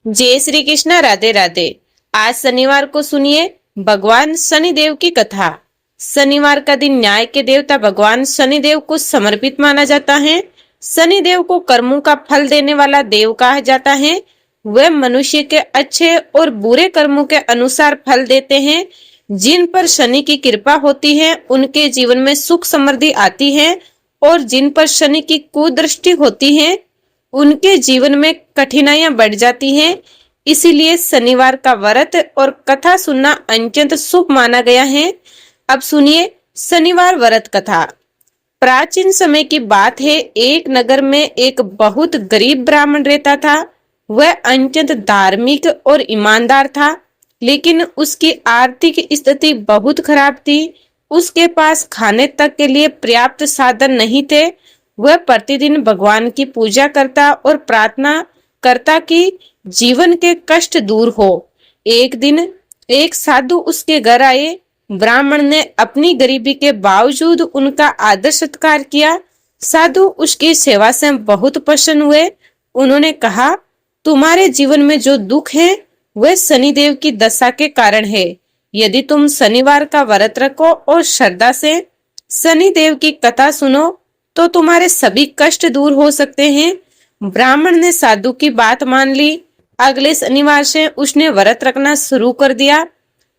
जय श्री कृष्णा। राधे राधे। आज शनिवार को सुनिए भगवान शनिदेव की कथा। शनिवार का दिन न्याय के देवता भगवान शनिदेव को समर्पित माना जाता है। शनिदेव को कर्मों का फल देने वाला देव कहा जाता है। वह मनुष्य के अच्छे और बुरे कर्मों के अनुसार फल देते हैं। जिन पर शनि की कृपा होती है उनके जीवन में सुख समृद्धि आती है, और जिन पर शनि की कुदृष्टि होती है उनके जीवन में कठिनाइयां बढ़ जाती हैं। इसीलिए शनिवार का व्रत और कथा सुनना अत्यंत शुभ माना गया है। अब सुनिए शनिवार व्रत कथा। प्राचीन समय की बात है। एक नगर में एक बहुत गरीब ब्राह्मण रहता था। वह अत्यंत धार्मिक और ईमानदार था, लेकिन उसकी आर्थिक स्थिति बहुत खराब थी। उसके पास खाने तक के लिए पर्याप्त साधन नहीं थे। वह प्रतिदिन भगवान की पूजा करता और प्रार्थना करता कि जीवन के कष्ट दूर हो। एक दिन एक साधु उसके घर आए। ब्राह्मण ने अपनी गरीबी के बावजूद उनका आदर सत्कार किया। साधु उसकी सेवा से बहुत प्रसन्न हुए। उन्होंने कहा, तुम्हारे जीवन में जो दुख है वह शनिदेव की दशा के कारण है। यदि तुम शनिवार का व्रत रखो और श्रद्धा से शनिदेव की कथा सुनो तो तुम्हारे सभी कष्ट दूर हो सकते हैं। ब्राह्मण ने साधु की बात मान ली। अगले शनिवार से उसने व्रत रखना शुरू कर दिया।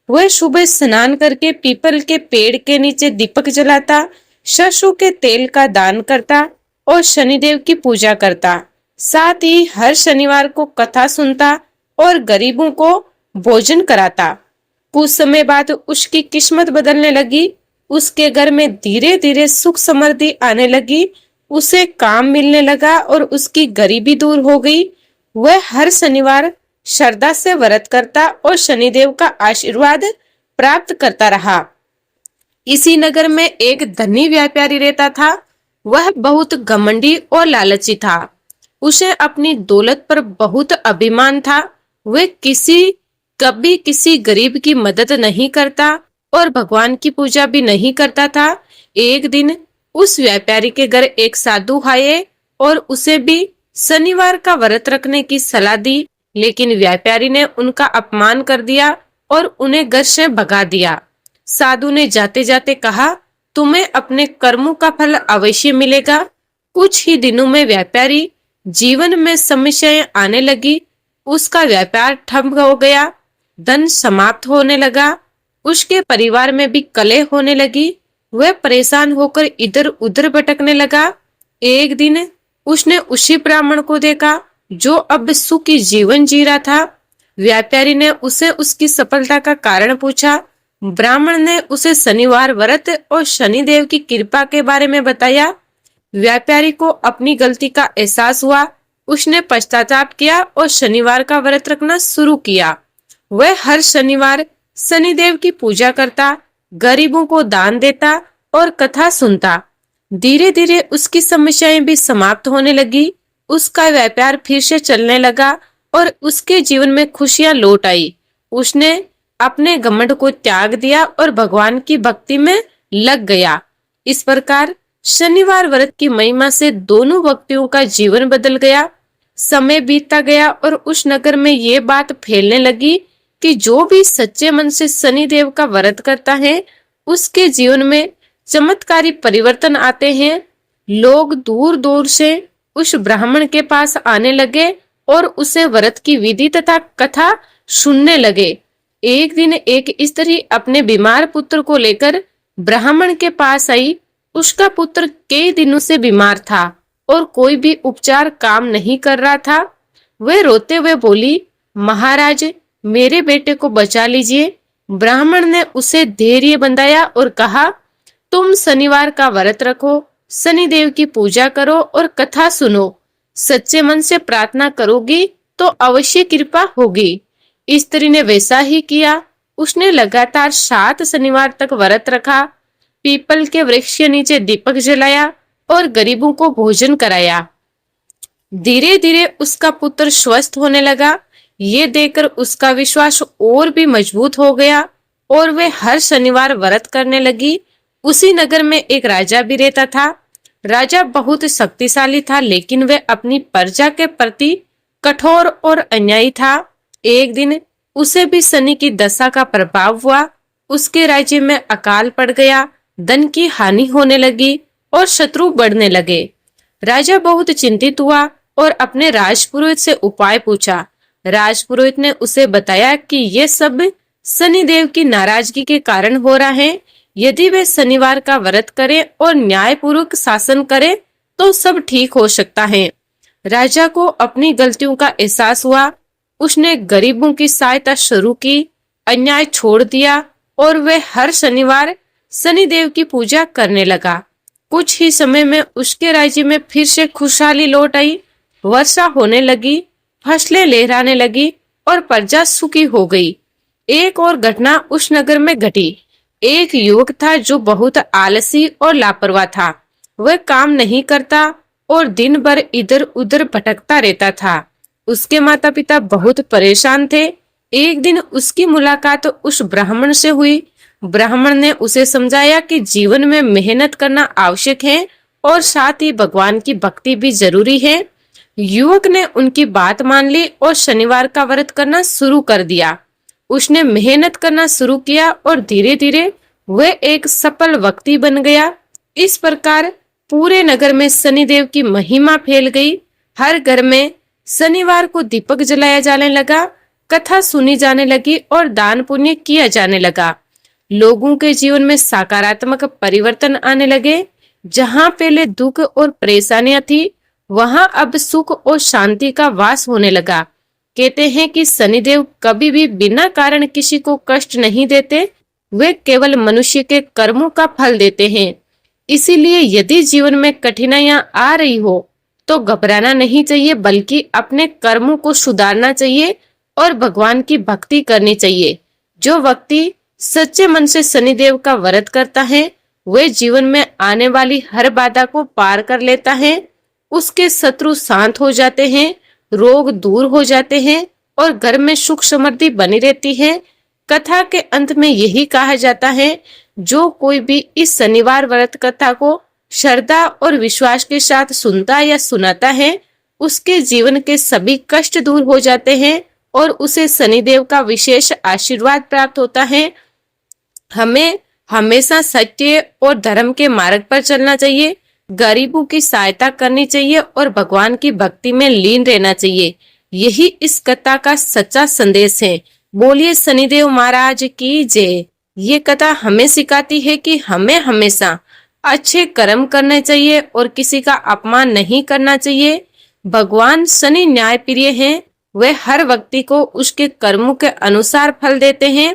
वह सुबह स्नान करके पीपल के पेड़ के नीचे दीपक जलाता, सरसों के तेल का दान करता और शनिदेव की पूजा करता। साथ ही हर शनिवार को कथा सुनता और गरीबों को भोजन कराता। कुछ समय बाद उसकी किस्मत बदलने लगी। उसके घर में धीरे धीरे सुख समृद्धि आने लगी। उसे काम मिलने लगा और उसकी गरीबी दूर हो गई। वह हर शनिवार श्रद्धा से व्रत करता और शनिदेव का आशीर्वाद प्राप्त करता रहा। इसी नगर में एक धनी व्यापारी रहता था। वह बहुत घमंडी और लालची था। उसे अपनी दौलत पर बहुत अभिमान था। वह कभी किसी गरीब की मदद नहीं करता और भगवान की पूजा भी नहीं करता था। एक दिन उस व्यापारी के घर एक साधु आए और उसे भी शनिवार का व्रत रखने की सलाह दी, लेकिन व्यापारी ने उनका अपमान कर दिया और उन्हें घर से भगा दिया। साधु ने जाते जाते कहा, तुम्हें अपने कर्मों का फल अवश्य मिलेगा। कुछ ही दिनों में व्यापारी जीवन में समस्याएं आने लगी। उसका व्यापार ठप हो गया, धन समाप्त होने लगा, उसके परिवार में भी कलह होने लगी। वह परेशान होकर इधर उधर भटकने लगा। एक दिन उसने उसी ब्राह्मण को देखा जो अब सुखी जीवन जी रहा था। व्यापारी ने उसे उसकी सफलता का कारण पूछा। ब्राह्मण ने उसे शनिवार व्रत और शनिदेव की कृपा के बारे में बताया। व्यापारी को अपनी गलती का एहसास हुआ। उसने पश्चाताप किया और शनिवार का व्रत रखना शुरू किया। वह हर शनिवार शनिदेव की पूजा करता, गरीबों को दान देता और कथा सुनता। धीरे धीरे उसकी समस्याएं भी समाप्त होने लगी। उसका व्यापार फिर से चलने लगा और उसके जीवन में खुशियां लौट आई। उसने अपने घमंड को त्याग दिया और भगवान की भक्ति में लग गया। इस प्रकार शनिवार व्रत की महिमा से दोनों व्यक्तियों का जीवन बदल गया। समय बीतता गया और उस नगर में ये बात फैलने लगी कि जो भी सच्चे मन से शनिदेव का व्रत करता है उसके जीवन में चमत्कारी परिवर्तन आते हैं। लोग दूर दूर से उस ब्राह्मण के पास आने लगे और उसे व्रत की विधि तथा कथा सुनने लगे। एक दिन एक स्त्री अपने बीमार पुत्र को लेकर ब्राह्मण के पास आई। उसका पुत्र कई दिनों से बीमार था और कोई भी उपचार काम नहीं कर रहा था। वह रोते हुए बोली, महाराज, मेरे बेटे को बचा लीजिए। ब्राह्मण ने उसे धैर्य बंधाया और कहा, तुम शनिवार का व्रत रखो, शनिदेव की पूजा करो और कथा सुनो। सच्चे मन से प्रार्थना करोगी तो अवश्य कृपा होगी। स्त्री ने वैसा ही किया। उसने लगातार 7 शनिवार तक व्रत रखा, पीपल के वृक्ष के नीचे दीपक जलाया और गरीबों को भोजन कराया। धीरे धीरे उसका पुत्र स्वस्थ होने लगा। ये देखकर उसका विश्वास और भी मजबूत हो गया और वे हर शनिवार व्रत करने लगी। उसी नगर में एक राजा भी रहता था। राजा बहुत शक्तिशाली था, लेकिन वह अपनी प्रजा के प्रति कठोर और अन्यायी था। एक दिन उसे भी शनि की दशा का प्रभाव हुआ। उसके राज्य में अकाल पड़ गया, धन की हानि होने लगी और शत्रु बढ़ने लगे। राजा बहुत चिंतित हुआ और अपने राजपुरोहित से उपाय पूछा। राजपुरोहित ने उसे बताया कि ये सब शनिदेव की नाराजगी के कारण हो रहा है। यदि वे शनिवार का व्रत करें और न्यायपूर्वक शासन करें तो सब ठीक हो सकता है। राजा को अपनी गलतियों का एहसास हुआ। उसने गरीबों की सहायता शुरू की, अन्याय छोड़ दिया और वे हर शनिवार शनिदेव की पूजा करने लगा। कुछ ही समय में उसके राज्य में फिर से खुशहाली लौट आई। वर्षा होने लगी, फसलें लहराने लगी और प्रजा सुखी हो गई। एक और घटना उस नगर में घटी। एक युवक था जो बहुत आलसी और लापरवाह था। वह काम नहीं करता और दिन भर इधर उधर भटकता रहता था। उसके माता पिता बहुत परेशान थे। एक दिन उसकी मुलाकात उस ब्राह्मण से हुई। ब्राह्मण ने उसे समझाया कि जीवन में मेहनत करना आवश्यक है और साथ ही भगवान की भक्ति भी जरूरी है। युवक ने उनकी बात मान ली और शनिवार का व्रत करना शुरू कर दिया। उसने मेहनत करना शुरू किया और धीरे धीरे वह एक सफल व्यक्ति बन गया। इस प्रकार पूरे नगर में शनिदेव की महिमा फैल गई। हर घर में शनिवार को दीपक जलाया जाने लगा, कथा सुनी जाने लगी और दान पुण्य किया जाने लगा। लोगों के जीवन में सकारात्मक परिवर्तन आने लगे। जहां पहले दुख और परेशानियां थी, वहां अब सुख और शांति का वास होने लगा। कहते हैं कि शनिदेव कभी भी बिना कारण किसी को कष्ट नहीं देते, वे केवल मनुष्य के कर्मों का फल देते हैं। इसीलिए यदि जीवन में कठिनाइयां आ रही हो तो घबराना नहीं चाहिए, बल्कि अपने कर्मों को सुधारना चाहिए और भगवान की भक्ति करनी चाहिए। जो व्यक्ति सच्चे मन से शनिदेव का व्रत करता है, वह जीवन में आने वाली हर बाधा को पार कर लेता है। उसके शत्रु शांत हो जाते हैं, रोग दूर हो जाते हैं और घर में सुख समृद्धि बनी रहती है। कथा के अंत में यही कहा जाता है, जो कोई भी इस शनिवार व्रत कथा को श्रद्धा और विश्वास के साथ सुनता या सुनाता है, उसके जीवन के सभी कष्ट दूर हो जाते हैं और उसे शनिदेव का विशेष आशीर्वाद प्राप्त होता है। हमें हमेशा सत्य और धर्म के मार्ग पर चलना चाहिए, गरीबों की सहायता करनी चाहिए और भगवान की भक्ति में लीन रहना चाहिए। यही इस कथा का सच्चा संदेश है। बोलिए शनिदेव महाराज की जय। ये कथा हमें सिखाती है कि हमें हमेशा अच्छे कर्म करने चाहिए और किसी का अपमान नहीं करना चाहिए। भगवान शनि न्यायप्रिय हैं, वे हर व्यक्ति को उसके कर्मों के अनुसार फल देते हैं।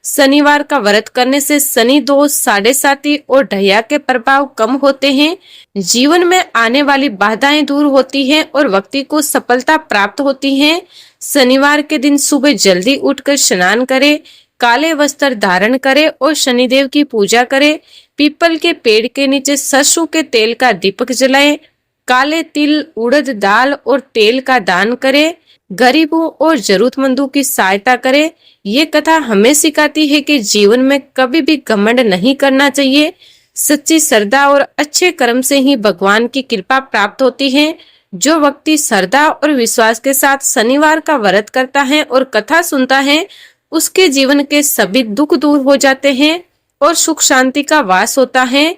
शनिवार का व्रत करने से शनि दोष, साढ़े साती और ढैया के प्रभाव कम होते हैं। जीवन में आने वाली बाधाएं दूर होती हैं और व्यक्ति को सफलता प्राप्त होती है। शनिवार के दिन सुबह जल्दी उठकर स्नान करें, काले वस्त्र धारण करें और शनिदेव की पूजा करें। पीपल के पेड़ के नीचे सरसों के तेल का दीपक जलाएं। काले तिल, उड़द दाल और तेल का दान करें। गरीबों और जरूरतमंदों की सहायता करें। ये कथा हमें सिखाती है कि जीवन में कभी भी घमंड नहीं करना चाहिए। सच्ची श्रद्धा और अच्छे कर्म से ही भगवान की कृपा प्राप्त होती है। जो व्यक्ति श्रद्धा और विश्वास के साथ शनिवार का व्रत करता है और कथा सुनता है, उसके जीवन के सभी दुख दूर हो जाते हैं और सुख शांति का वास होता है।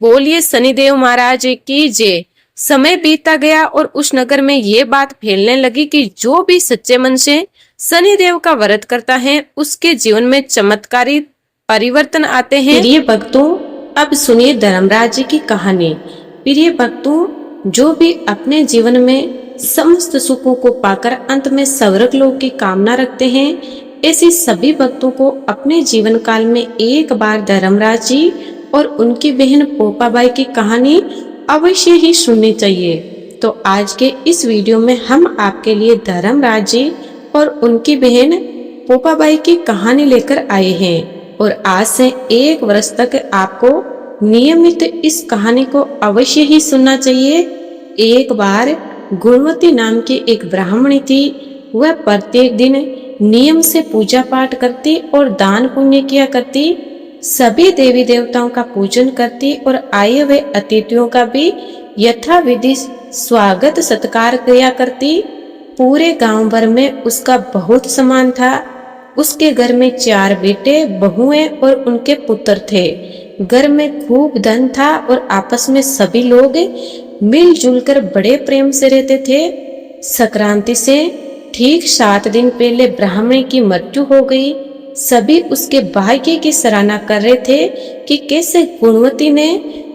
बोलिए शनिदेव महाराज की जय। समय बीतता गया और उस नगर में ये बात फैलने लगी कि जो भी सच्चे मन से शनिदेव का व्रत करता है, उसके जीवन में चमत्कारी परिवर्तन आते हैं। प्रिय भक्तों, अब सुनिए धर्मराज जी की कहानी। प्रिय भक्तों, जो भी अपने जीवन में समस्त सुखों को पाकर अंत में स्वर्ग लोक की कामना रखते हैं, ऐसे सभी भक्तों को अपने जीवन काल में एक बार धर्मराज जी और उनकी बहन पोपाबाई की कहानी अवश्य ही सुननी चाहिए। तो आज के इस वीडियो में हम आपके लिए धर्मराज जी और उनकी बहन पोपाबाई की कहानी लेकर आए हैं और आज से 1 वर्ष तक आपको नियमित इस कहानी को अवश्य ही सुनना चाहिए। एक बार गुणवती नाम की एक ब्राह्मणी थी। वह प्रत्येक दिन नियम से पूजा पाठ करती और दान पुण्य किया करती। सभी देवी देवताओं का पूजन करती और आए हुए अतिथियों का भी यथाविधि स्वागत सत्कार किया करती। पूरे गांव भर में उसका बहुत सम्मान था। उसके घर में 4 बेटे, बहुएं और उनके पुत्र थे। घर में खूब धन था और आपस में सभी लोग मिलजुल कर बड़े प्रेम से रहते थे। संक्रांति से ठीक 7 दिन पहले ब्राह्मण की मृत्यु हो गई। सभी उसके भाग्य की सराहना कर रहे थे कि कैसे गुणवती ने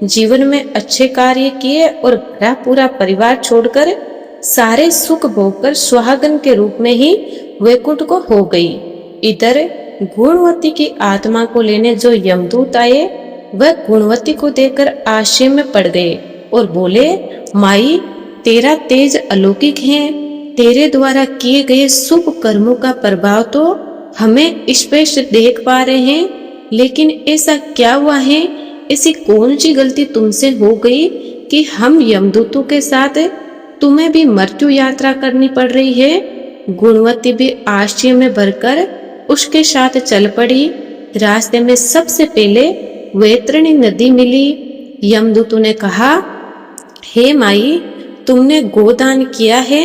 जीवन में अच्छे कार्य किए और भरा पूरा परिवार छोड़कर सारे सुख भोगकर सुहागन के रूप में ही वैकुंठ को हो गई। इधर गुणवती की आत्मा को लेने जो यमदूत आए वह गुणवती को देखकर आश्चर्य में पड़ गए और बोले, माई, तेरा तेज अलौकिक है। तेरे द्वारा किए गए शुभ कर्मों का प्रभाव तो हमें स्पष्ट देख पा रहे हैं, लेकिन ऐसा क्या हुआ है, ऐसी कौन सी गलती तुमसे हो गई कि हम यमदूतों के साथ तुम्हें भी मृत्यु यात्रा करनी पड़ रही है। गुणवती भी आश्चर्य में भरकर उसके साथ चल पड़ी। रास्ते में सबसे पहले वैतरणी नदी मिली। यमदूतों ने कहा, हे माई, तुमने गोदान किया है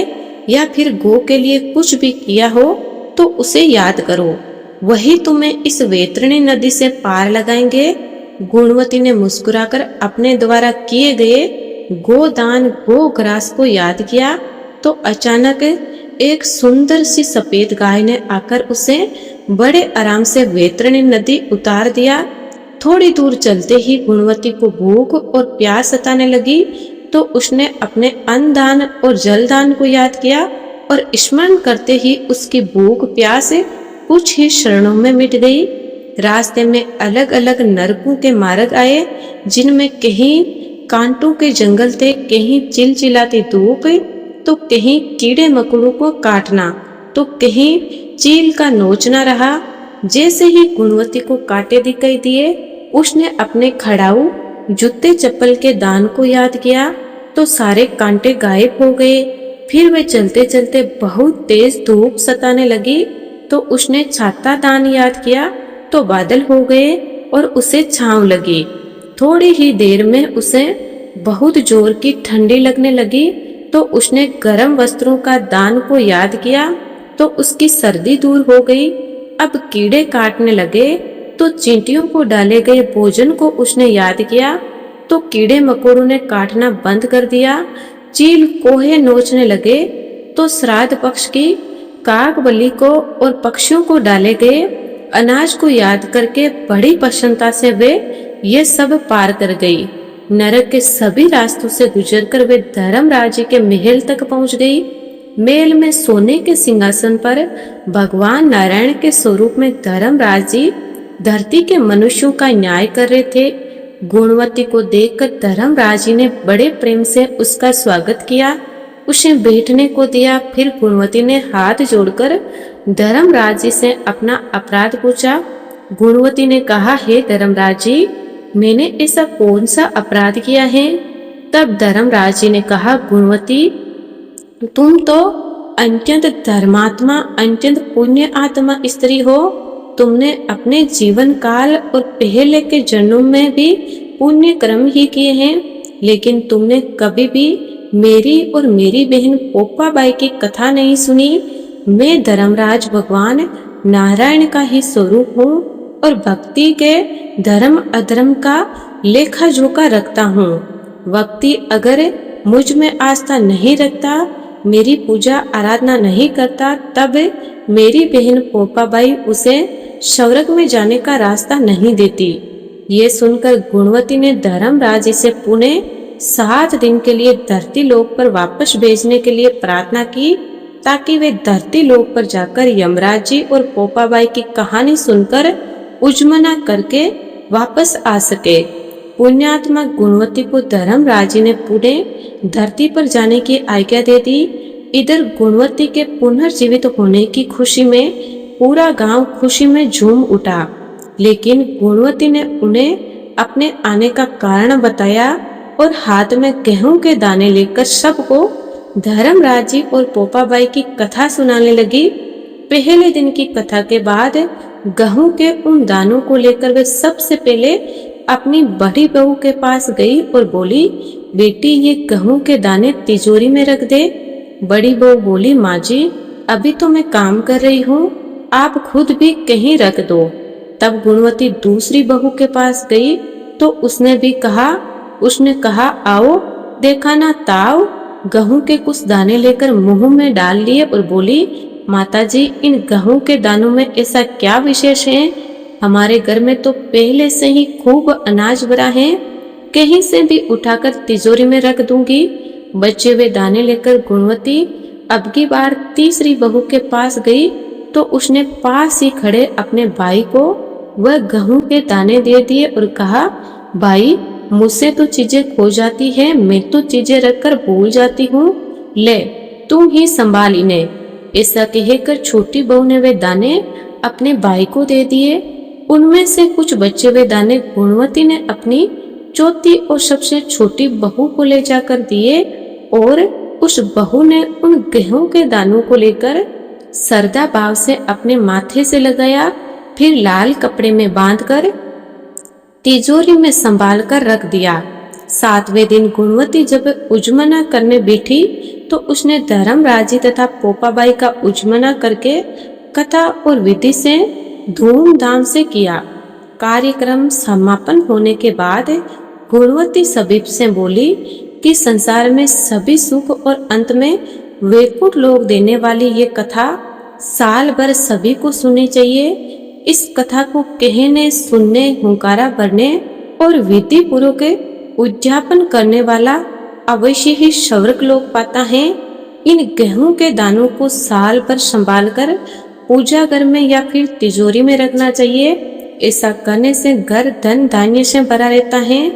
या फिर गो के लिए कुछ भी किया हो तो उसे याद करो, वही तुम्हें इस वैतरणी नदी से पार लगाएंगे। गुणवती ने मुस्कुराकर अपने द्वारा किए गए गोदान गोग्रास को याद किया तो अचानक एक सुंदर सी सफेद गाय ने आकर उसे बड़े आराम से वैतरणी नदी उतार दिया। थोड़ी दूर चलते ही गुणवती को भूख और प्यास सताने लगी तो उसने अपने अन्नदान और जलदान को याद किया और स्मरण करते ही उसकी भूख प्यास कुछ ही क्षणों में मिट गई। रास्ते में अलग अलग नरकों के मार्ग आए, जिनमें कहीं कांटों के जंगल थे, कहीं चिलचिलाती धूप, तो कहीं कीड़े मकोड़ों को काटना, तो कहीं चील का नोचना रहा। जैसे ही गुणवती को कांटे दिखाई दिए, उसने अपने खड़ाऊ जूते चप्पल के दान को याद किया तो सारे कांटे गायब हो गए। फिर वे चलते चलते बहुत तेज धूप सताने लगी तो उसने छाता दान याद किया तो बादल हो गए और उसे छांव लगी। थोड़ी ही देर में उसे बहुत जोर की ठंडी लगने लगी तो उसने गर्म वस्त्रों का दान को याद किया तो उसकी सर्दी दूर हो गई। अब कीड़े काटने लगे तो चींटियों को डाले गए भोजन को उसने याद किया तो कीड़े मकोड़ों ने काटना बंद कर दिया। चील कोहे नोचने लगे तो श्राद्ध पक्ष की काग बलि को और पक्षियों को डाले गए अनाज को याद करके बड़ी प्रसन्नता से वे ये सब पार कर गई। नरक के सभी रास्तों से गुजरकर वे धर्मराज के महल तक पहुंच गई। महल में सोने के सिंहासन पर भगवान नारायण के स्वरूप में धर्मराज जी धरती के मनुष्यों का न्याय कर रहे थे। गुणवती को देखकर धर्मराज जी ने बड़े प्रेम से उसका स्वागत किया, उसे बैठने को दिया। फिर गुणवती ने हाथ जोड़कर धर्मराज जी से अपना अपराध पूछा। गुणवती ने कहा, हे धर्मराज जी, मैंने ऐसा कौन सा अपराध किया है? तब धर्मराज जी ने कहा, गुणवती, तुम तो अत्यंत धर्मात्मा, अत्यंत पुण्य आत्मा स्त्री हो। तुमने अपने जीवन काल और पहले के जन्मों में भी पुण्य कर्म ही किए हैं, लेकिन तुमने कभी भी मेरी और मेरी बहन पोपाबाई की कथा नहीं सुनी। मैं धर्मराज भगवान नारायण का ही स्वरूप हूँ और भक्ति के धर्म अधर्म का लेखा जोखा रखता हूँ। व्यक्ति अगर मुझ में आस्था नहीं रखता, मेरी पूजा आराधना नहीं करता, तब मेरी बहन पोपाबाई उसे स्वर्ग में जाने का रास्ता नहीं देती। ये सुनकर गुणवती ने धर्मराज से पुणे 7 दिन के लिए धरती लोक पर वापस भेजने के लिए प्रार्थना की, ताकि वे धरती लोक पर जाकर यमराज जी और पोपाबाई की कहानी सुनकर उज्मना करके वापस आ सके। पुण्यात्मा गुणवती को धर्मराज जी ने पुणे धरती पर जाने की आज्ञा दे दी। इधर गुणवती के पुनर्जीवित होने की खुशी में पूरा गांव खुशी में झूम उठा, लेकिन गुणवती ने उन्हें अपने आने का कारण बताया और हाथ में गेहूं के दाने लेकर सबको धर्मराज जी और पोपाबाई की कथा सुनाने लगी। पहले दिन की कथा के बाद गेहूं के उन दानों को लेकर वे सबसे पहले अपनी बड़ी बहू के पास गई और बोली, बेटी, ये गेहूं के दाने तिजोरी में रख दे। बड़ी बहू बोली, माँ जी अभी तो मैं काम कर रही हूँ, आप खुद भी कहीं रख दो। तब गुणवती दूसरी बहू के पास गई तो उसने कहा आओ, देखा ना ताऊ, गेहूं के कुछ दाने लेकर मुंह में डाल लिए और बोली, माताजी इन गेहूं के दानों में ऐसा क्या विशेष है? हमारे घर में तो पहले से ही खूब अनाज भरा है, कहीं से भी उठाकर तिजोरी में रख दूंगी। बचे हुए दाने लेकर गुणवती अब की बार तीसरी बहू के पास गई तो उसने पास ही खड़े अपने भाई को वह गेहूं के दाने दे दिए और कहा, भाई मुझसे तो चीजें खो जाती है, मैं तो चीजें रखकर भूल जाती हूँ, ले तू ही संभाल इन्हें। ऐसा कहकर छोटी बहू ने वे दाने अपने भाई को दे दिए। उनमें से कुछ बचे हुए दाने गुणवती ने अपनी चौथी और सबसे छोटी बहू को ले जाकर दिए और उस बहू ने उन गेहूं के दानों को लेकर सरदा भाव से अपने माथे से लगाया, फिर लाल कपड़े में बांधकर तिजोरी में संभाल कर रख दिया। 7वें दिन गुणवती जब उजमना करने बैठी तो उसने धर्मराजी तथा पोपाबाई का उजमना करके कथा और विधि से धूमधाम से किया। कार्यक्रम समापन होने के बाद गुणवती सभी से बोली कि संसार में सभी सुख और अंत में वैकुंठ लोग देने वाली ये कथा साल भर सभी को सुननी चाहिए। इस कथा को कहने, सुनने, हुंकारा भरने और विधि पूर्वक उद्यापन करने वाला अवश्य ही स्वर्ग लोक पाता है। इन गेहूं के दानों को साल भर संभाल कर पूजा घर में या फिर तिजोरी में रखना चाहिए। ऐसा करने से घर धन धान्य से भरा रहता है,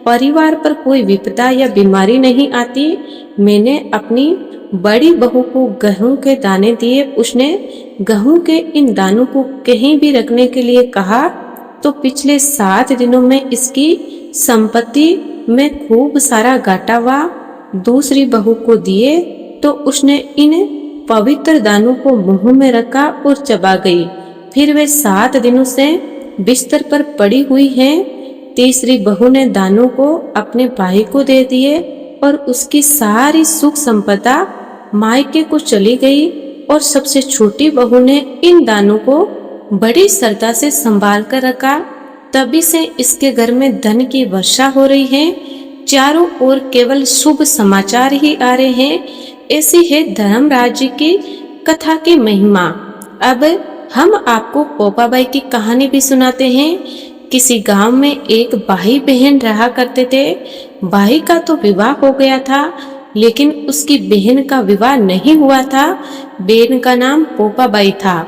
परिवार पर कोई विपदा या बीमारी नहीं आती। मैंने अपनी बड़ी बहू को गेहूं के दाने दिए, उसने गेहूं के इन दानों को कहीं भी रखने के लिए कहा तो पिछले 7 दिनों में इसकी संपत्ति में खूब सारा घाटा हुआ। दूसरी बहू को दिए तो उसने इन पवित्र दानों को मुंह में रखा और चबा गई। फिर वे 7 दिनों से बिस्तर पर पड़ी हुई हैं। तीसरी बहू ने दानों को अपने भाई को दे दिए और उसकी सारी सुख संपदा मायके को चली गई और सबसे छोटी बहू ने इन दानों को बड़ी श्रद्धा से संभाल कर रखा। तभी से इसके घर में धन की वर्षा हो रही है, चारों ओर केवल शुभ समाचार ही आ रहे हैं। ऐसी है धर्मराज की कथा की महिमा। अब हम आपको पोपाबाई की कहानी भी सुनाते हैं। किसी गांव में एक भाई बहन रहा करते थे। भाई का तो विवाह हो गया था, लेकिन उसकी बहन का विवाह नहीं हुआ था। बहन का नाम पोपाबाई था।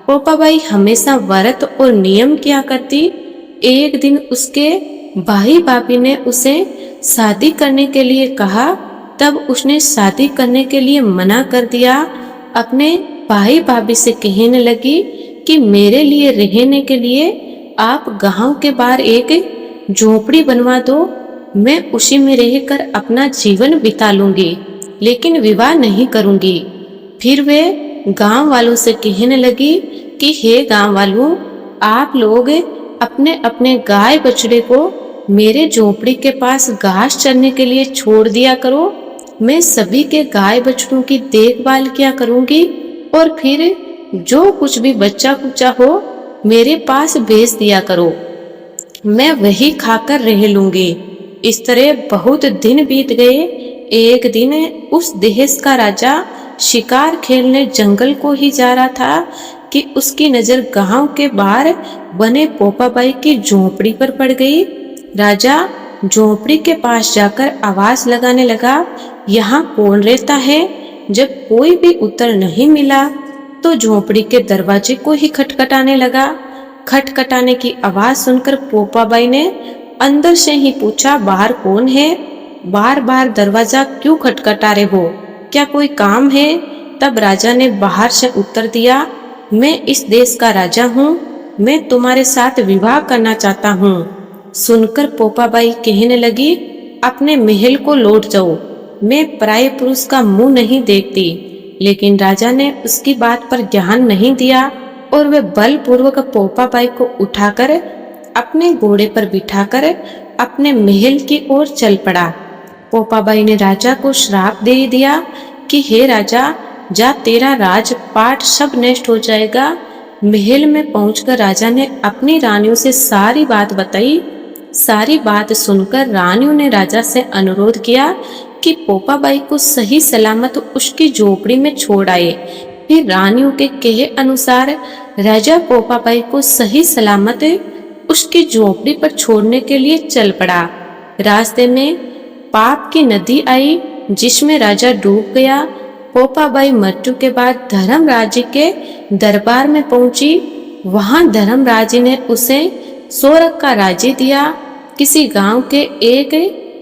पोपाबाई हमेशा व्रत और नियम किया करती। एक दिन उसके भाई भाभी ने उसे शादी करने के लिए कहा, तब उसने शादी करने के लिए मना कर दिया। अपने भाई भाभी से कहने लगी कि मेरे लिए रहने के लिए आप गांव के बाहर एक झोपड़ी बनवा दो, मैं उसी में रहकर अपना जीवन बिता लूंगी, लेकिन विवाह नहीं करूंगी। फिर वे गांव वालों से कहने लगी कि हे गांव वालों, आप लोग अपने अपने गाय बछड़े को मेरे झोपड़ी के पास घास चरने के लिए छोड़ दिया करो। मैं सभी के गाय बछड़ों की देखभाल किया करूंगी और फिर जो कुछ भी बच्चा कुचा हो मेरे पास भेज दिया करो, मैं वही खाकर रह लूंगी। इस तरह बहुत दिन बीत गए। एक दिन उस देश का राजा शिकार खेलने जंगल को ही जा रहा था कि उसकी नजर गांव के बाहर बने पोपाबाई की झोपड़ी पर पड़ गई। राजा झोपड़ी के पास जाकर आवाज लगाने लगा, यहाँ कौन रहता है? जब कोई भी उत्तर नहीं मिला तो झोपड़ी के दरवाजे को ही खटखटाने लगा। खटखटाने की आवाज सुनकर पोपाबाई ने अंदर से ही पूछा, बाहर कौन है? बार बार दरवाजा क्यों खटखटा रहे हो? क्या कोई काम है? तब राजा ने बाहर से उत्तर दिया, मैं इस देश का राजा हूँ, मैं तुम्हारे साथ विवाह करना चाहता हूँ। सुनकर पोपाबाई कहने लगी, अपने महल को लौट जाओ, मैं पराये पुरुष का मुंह नहीं देखती। लेकिन राजा ने उसकी बात पर ध्यान नहीं दिया और वह बलपूर्वक पोपाबाई को उठाकर अपने घोड़े पर बिठाकर अपने महल की ओर चल पड़ा। पोपाबाई ने राजा को श्राप दे दिया कि हे राजा, जा तेरा राजपाट सब नष्ट हो जाएगा। महल में पहुंचकर राजा ने अपनी रानियों से सारी बात बताई। सारी बात सुनकर रानियों ने राजा से अनुरोध किया कि पोपाबाई को सही सलामत उसकी झोपड़ी में छोड़ आए। फिर रानियों के कहे अनुसार राजा पोपाबाई को सही सलामत उसकी झोपड़ी पर छोड़ने के लिए चल पड़ा। रास्ते में पाप की नदी आई जिसमें राजा डूब गया। पोपाबाई मृत्यु के बाद धर्मराज के दरबार में पहुंची। वहां धर्मराज ने उसे स्वर्ग का राज्य दिया। किसी गांव के एक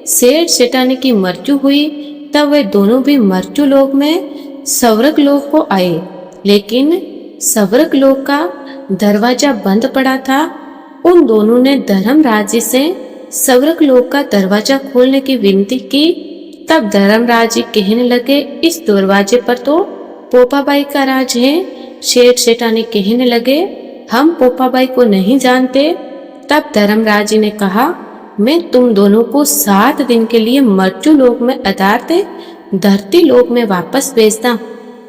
सेठ सेठानी की मृत्यु हुई, तब वे दोनों भी मृत्यु लोक में स्वर्ग लोक को आए, लेकिन स्वर्ग लोक का दरवाजा बंद पड़ा था। उन दोनों ने धर्मराज से स्वर्ग लोक का दरवाजा खोलने की विनती की। तब धर्मराज कहने लगे, इस दरवाजे पर तो पोपाबाई का राज है। सेठ सेठानी कहने लगे, हम पोपाबाई को नहीं जानते। तब धर्मराज ने कहा, मैं तुम दोनों को 7 दिन के लिए मृत्यु लोक में अर्थात धरती लोक में वापस भेजता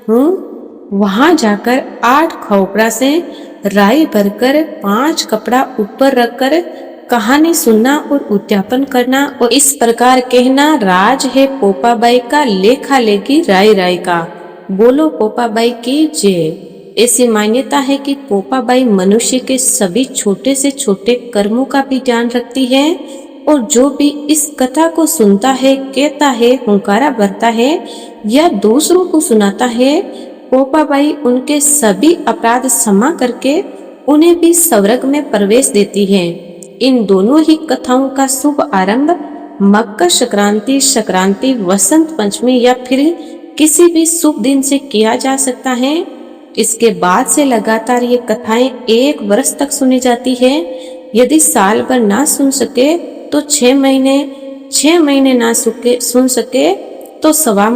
हूँ। वहां जाकर 8 खोपड़ा से राई भरकर 5 कपड़ा ऊपर रखकर कहानी सुनना और उद्यापन करना और इस प्रकार कहना, राज है पोपाबाई का, लेखा लेगी राय राय का। बोलो पोपाबाई की जय। ऐसी मान्यता है कि पोपाबाई मनुष्य के सभी छोटे से छोटे कर्मों का भी ध्यान रखती है और जो भी इस कथा को सुनता है, कहता है, हुंकारा भरता है या दूसरों को सुनाता है, पोपाबाई उनके सभी अपराध क्षमा करके उन्हें भी स्वर्ग में प्रवेश देती है। इन दोनों ही कथाओं का शुभ आरंभ मकर संक्रांति, वसंत पंचमी या फिर किसी भी शुभ दिन से किया जा सकता है। इसके बाद से लगातार ये कथाएं 1 वर्ष तक सुनी जाती है। यदि साल भर ना सुन सके तो 6 महीने ना सुन सके तो सवा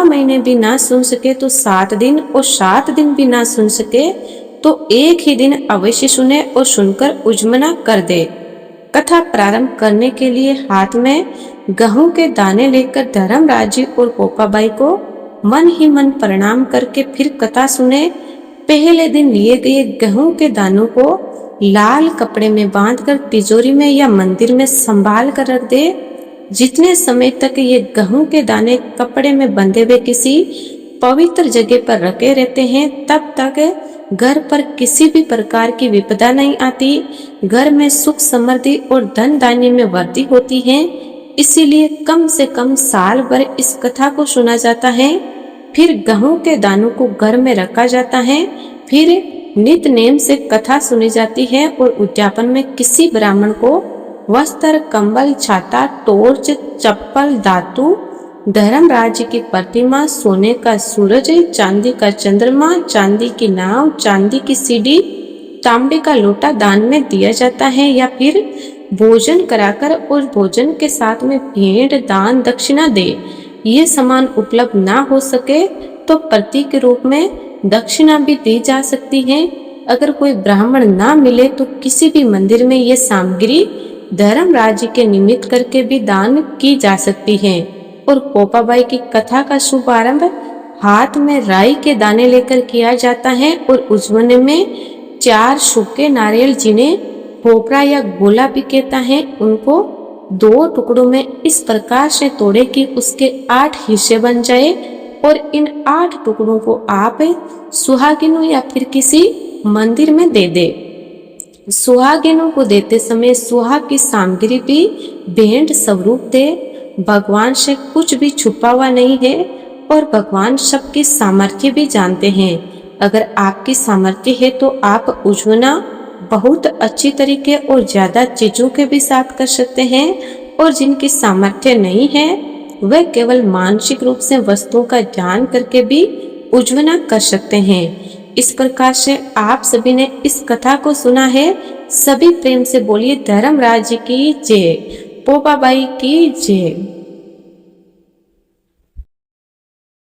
महीने भी ना सुन सके तो 7 दिन और 7 दिन भी ना सुन सके तो 1 ही दिन अवश्य सुने और सुनकर उज्मना कर दे। कथा प्रारंभ करने के लिए हाथ में गेहूं के दाने लेकर धर्मराज और पोपाबाई को मन ही मन प्रणाम करके फिर कथा सुने। पहले दिन लिए गए गेहूं के दानों को लाल कपड़े में बांधकर तिजोरी में या मंदिर में संभाल कर रख दे। जितने समय तक ये गेहूं के दाने कपड़े में बंधे हुए किसी पवित्र जगह पर रखे रहते हैं, तब तक घर पर किसी भी प्रकार की विपदा नहीं आती। घर में सुख समृद्धि और धन धान्य में वृद्धि होती है। इसीलिए कम से कम साल भर इस कथा को सुना जाता है। फिर गेहूं के दानों को घर में रखा जाता है। फिर नित नेम से कथा सुनी जाती है और उद्यापन में किसी ब्राह्मण को वस्त्र, कंबल, छाता, टॉर्च, चप्पल, धातु, धर्मराज की प्रतिमा, सोने का सूरज, चांदी का चंद्रमा, चांदी की नाव, चांदी की सीढ़ी, तांबे का लोटा दान में दिया जाता है या फिर भोजन कराकर उस भोजन के साथ में भेंट, दान, दक्षिणा दे। ये सामान उपलब्ध ना हो सके तो प्रतीक के रूप में दक्षिणा भी दी जा सकती है। अगर कोई ब्राह्मण ना मिले तो किसी भी मंदिर में ये सामग्री धर्मराज के निमित्त करके भी दान की जा सकती है। और पोपाबाई की कथा का शुभारंभ हाथ में राई के दाने लेकर किया जाता है और उज्जवने में 4 सूखे नारियल, जिन्हें खोपड़ा या गोला भी कहता है, उनको 2 टुकड़ों में इस प्रकार से तोड़े कि उसके 8 हिस्से बन जाए और इन 8 टुकड़ों को आप सुहागिनों या फिर किसी मंदिर में दे दे। सुहागिनों को देते समय सुहाग की सामग्री भी भेंट स्वरूप दे। भगवान से कुछ भी छुपा हुआ नहीं है और भगवान सबकी सामर्थ्य भी जानते हैं। अगर आपकी सामर्थ्य है तो आप उज्जवना बहुत अच्छी तरीके और ज्यादा चीजों के भी साथ कर सकते हैं, और जिनकी सामर्थ्य नहीं है वह केवल मानसिक रूप से वस्तुओं का ध्यान करके भी उज्जवना कर सकते हैं। इस प्रकार से आप सभी ने इस कथा को सुना है। सभी प्रेम से बोलिए धर्मराज की जय, पोपाबाई की जय।